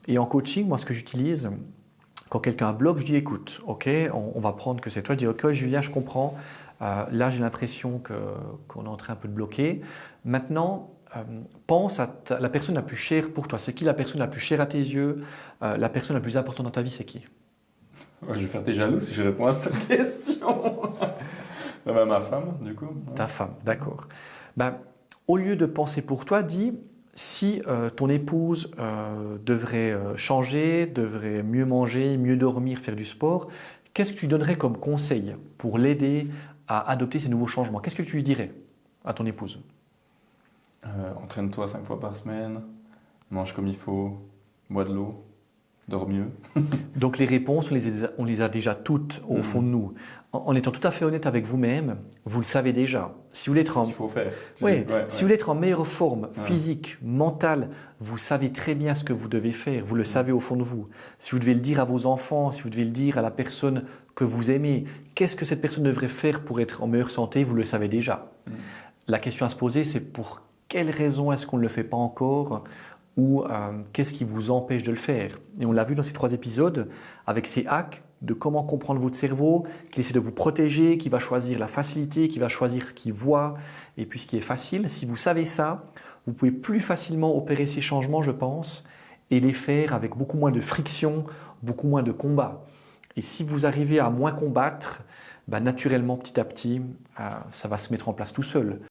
Et en coaching, moi, ce que j'utilise, quand quelqu'un bloque, je dis écoute, ok, on va prendre que c'est toi. Je dis ok, Julien, je comprends. Là, j'ai l'impression qu'on est en train un peu de bloquer. Maintenant, pense à la personne la plus chère pour toi. C'est qui la personne la plus chère à tes yeux? La personne la plus importante dans ta vie, c'est qui? Ouais, je vais faire tes jaloux si je réponds à cette question. Ah bah, ma femme, du coup. Ta femme, d'accord. Ben, au lieu de penser pour toi, dis si ton épouse devrait changer, devrait mieux manger, mieux dormir, faire du sport, qu'est-ce que tu donnerais comme conseil pour l'aider à adopter ces nouveaux changements? Qu'est-ce que tu lui dirais à ton épouse? Entraîne-toi 5 fois par semaine, mange comme il faut, bois de l'eau, dors mieux. Donc les réponses, on les a déjà toutes au fond de nous. En étant tout à fait honnête avec vous-même, vous le savez déjà. Si vous voulez être C'est ce qu'il faut faire. si vous voulez être en meilleure forme physique, mentale, vous savez très bien ce que vous devez faire. Vous le savez au fond de vous. Si vous devez le dire à vos enfants, si vous devez le dire à la personne que vous aimez, qu'est-ce que cette personne devrait faire pour être en meilleure santé? Vous le savez déjà. La question à se poser, c'est pour quelle raison est-ce qu'on ne le fait pas encore? Ou qu'est-ce qui vous empêche de le faire? Et on l'a vu dans ces 3 épisodes avec ces hacks de comment comprendre votre cerveau, qu'il essaie de vous protéger, qui va choisir la facilité, qui va choisir ce qu'il voit et puis ce qui est facile. Si vous savez ça, vous pouvez plus facilement opérer ces changements, je pense, et les faire avec beaucoup moins de friction, beaucoup moins de combat. Et si vous arrivez à moins combattre, naturellement, petit à petit, ça va se mettre en place tout seul.